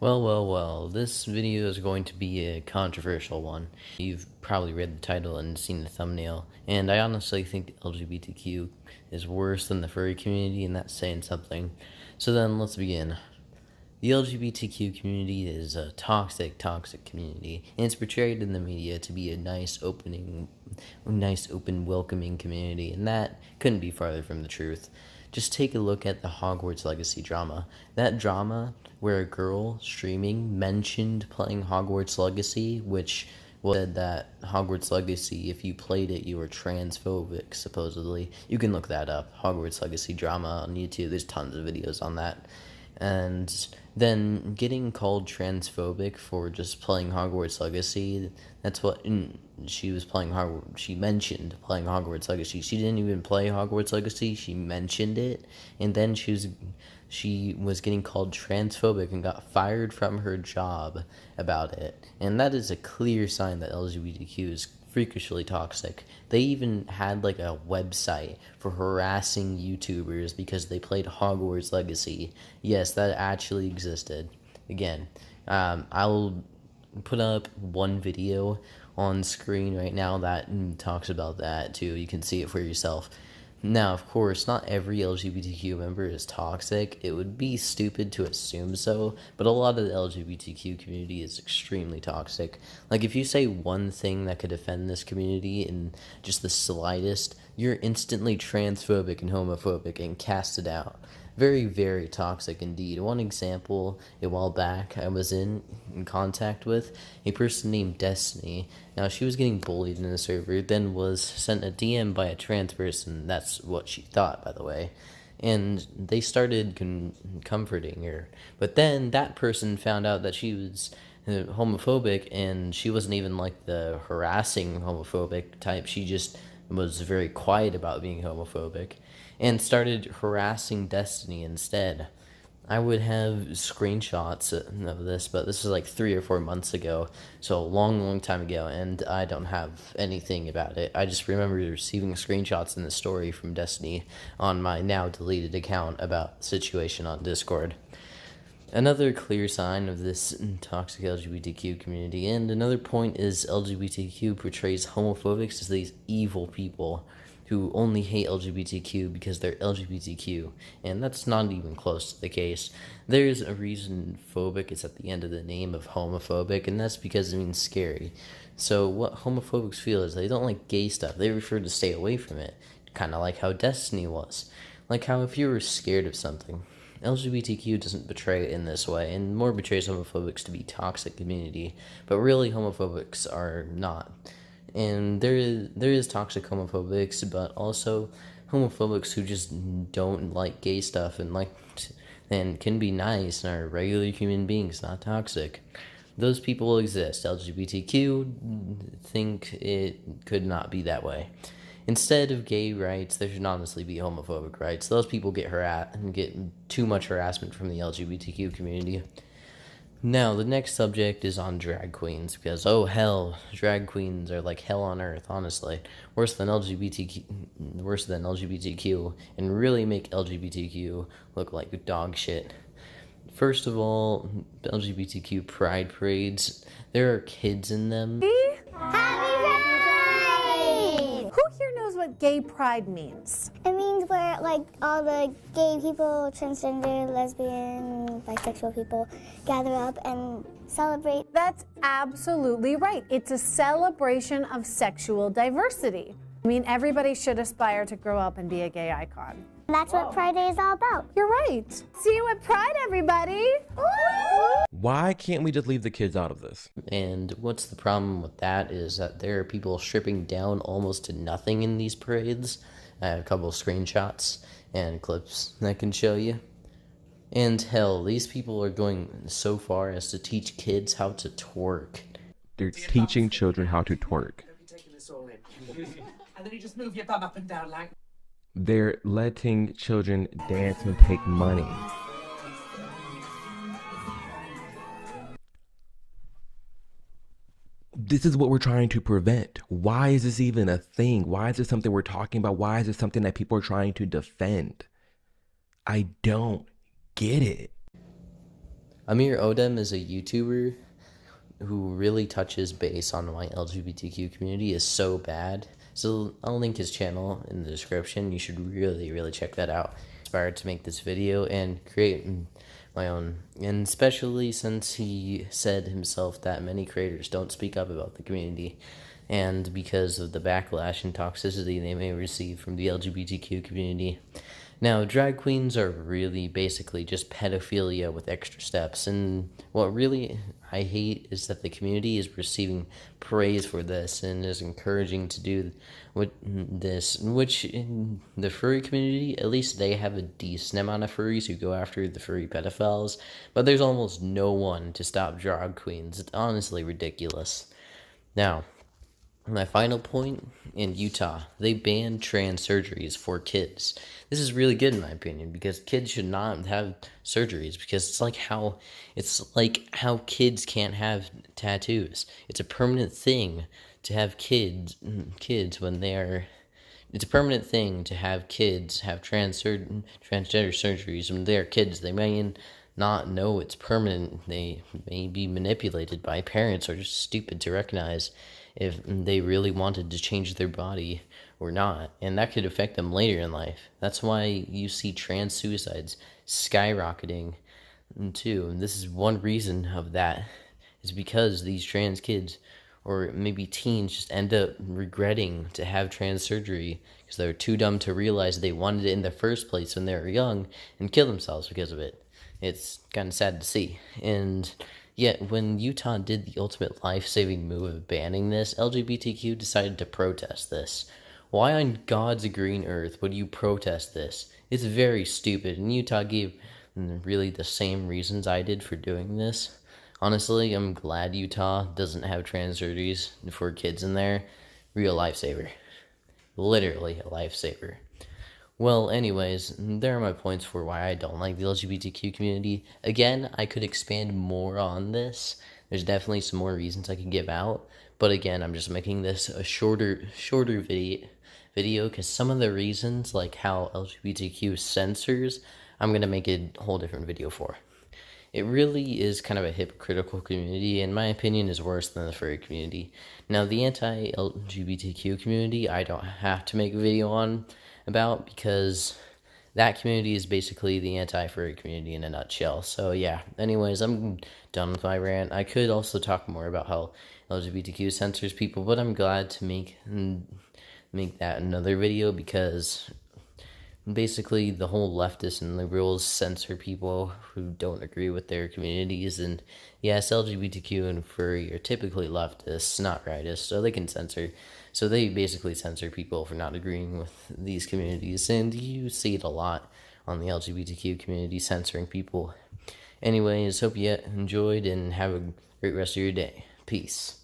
Well, this video is going to be a controversial one. You've probably read the title and seen the thumbnail, and I honestly think the LGBTQ is worse than the furry community, and that's saying something. So then, let's begin. The LGBTQ community is a toxic community, and it's portrayed in the media to be a nice, open, welcoming community, and that couldn't be farther from the truth. Just take a look at the Hogwarts Legacy drama. That drama where a girl streaming mentioned playing Hogwarts Legacy, which said that Hogwarts Legacy, if you played it, you were transphobic, supposedly. You can look that up, Hogwarts Legacy drama on YouTube. There's tons of videos on that. And then getting called transphobic for just playing Hogwarts Legacy, that's what she was playing Hogwarts. She mentioned playing Hogwarts Legacy. She didn't even play Hogwarts Legacy. She mentioned it, and then she was getting called transphobic and got fired from her job about it. And that is a clear sign that LGBTQ is freakishly toxic. They even had like a website for harassing YouTubers because they played Hogwarts Legacy. Yes, that actually existed. Again, I'll put up one video on screen right now that talks about that too. You can see it for yourself. Now, of course, not every LGBTQ member is toxic. It would be stupid to assume so, but a lot of the LGBTQ community is extremely toxic. Like, if you say one thing that could offend this community in just the slightest, you're instantly transphobic and homophobic and casted out. Very, very toxic indeed. One example, a while back, I was in contact with a person named Destiny. Now, she was getting bullied in the server, then was sent a DM by a trans person. That's what she thought, by the way. And they started comforting her. But then that person found out that she was homophobic, and she wasn't even like the harassing homophobic type. She just was very quiet about being homophobic and started harassing Destiny instead. I would have screenshots of this, but this was like 3 or 4 months ago, so a long time ago, and I don't have anything about it. I just remember receiving screenshots in the story from Destiny on my now deleted account about the situation on Discord. Another clear sign of this toxic LGBTQ community, and another point, is LGBTQ portrays homophobics as these evil people who only hate LGBTQ because they're LGBTQ, and that's not even close to the case. There's a reason phobic is at the end of the name of homophobic, and that's because it means scary. So what homophobics feel is they don't like gay stuff. They prefer to stay away from it, kind of like how Destiny was. Like how if you were scared of something, LGBTQ doesn't portray it in this way, and more portrays homophobics to be toxic community, but really homophobics are not. And there is toxic homophobics, but also homophobics who just don't like gay stuff and can be nice and are regular human beings, not toxic. Those people exist. LGBTQ think it could not be that way. Instead of gay rights, there should honestly be homophobic rights. Those people get too much harassment from the LGBTQ community. Now, the next subject is on drag queens, because, oh hell, drag queens are like hell on earth, honestly. Worse than LGBTQ, and really make LGBTQ look like dog shit. First of all, LGBTQ pride parades, there are kids in them. Who here knows what gay pride means? It means where like all the gay people, transgender, lesbian, bisexual people gather up and celebrate. That's absolutely right. It's a celebration of sexual diversity. I mean, everybody should aspire to grow up and be a gay icon. That's what Pride Day is all about. You're right. See you at Pride, everybody. Why can't we just leave the kids out of this? And what's the problem with that is that there are people stripping down almost to nothing in these parades. I have a couple of screenshots and clips that I can show you. And hell, these people are going so far as to teach kids how to twerk. They're teaching children how to twerk. And then you just move your bum up and down like... They're letting children dance and take money. This is what we're trying to prevent. Why is this even a thing? Why is this something we're talking about? Why is this something that people are trying to defend? I don't get it. Amir Odem is a YouTuber who really touches base on why LGBTQ community is so bad. So I'll link his channel in the description. You should really check that out. Inspired to make this video and create my own, and especially since he said himself that many creators don't speak up about the community, and because of the backlash and toxicity they may receive from the LGBTQ community. Now, drag queens are really basically just pedophilia with extra steps, and what really I hate is that the community is receiving praise for this and is encouraging to do this, which in the furry community, at least they have a decent amount of furries who go after the furry pedophiles, but there's almost no one to stop drag queens. It's honestly ridiculous. Now, my final point, in Utah, they banned trans surgeries for kids. This is really good in my opinion, because kids should not have surgeries, because it's like how kids can't have tattoos. It's a permanent thing to have kids when they are. It's a permanent thing to have kids have transgender surgeries when they are kids. They may not know it's permanent. They may be manipulated by parents or just stupid to recognize if they really wanted to change their body or not, and that could affect them later in life. That's why you see trans suicides skyrocketing too, and this is one reason of that, is because these trans kids or maybe teens just end up regretting to have trans surgery because they're too dumb to realize they wanted it in the first place when they were young and kill themselves because of it. It's kind of sad to see. And yet, when Utah did the ultimate life-saving move of banning this, LGBTQ decided to protest this. Why on God's green earth would you protest this? It's very stupid, and Utah gave really the same reasons I did for doing this. Honestly, I'm glad Utah doesn't have trans surgeries for kids in there. Real lifesaver. Literally a lifesaver. Well, anyways, there are my points for why I don't like the LGBTQ community. Again, I could expand more on this. There's definitely some more reasons I could give out. But again, I'm just making this a shorter video because some of the reasons, like how LGBTQ censors, I'm going to make a whole different video for. It really is kind of a hypocritical community, in my opinion, is worse than the furry community. Now, the anti-LGBTQ community, I don't have to make a video on about, because that community is basically the anti-furry community in a nutshell. So yeah, anyways, I'm done with my rant. I could also talk more about how LGBTQ censors people, but I'm glad to make that another video, because basically the whole leftists and liberals censor people who don't agree with their communities. And yes, LGBTQ and furry are typically leftists, not rightists, so they can censor. So they basically censor people for not agreeing with these communities, and you see it a lot on the LGBTQ community censoring people. Anyways, hope you enjoyed and have a great rest of your day. Peace.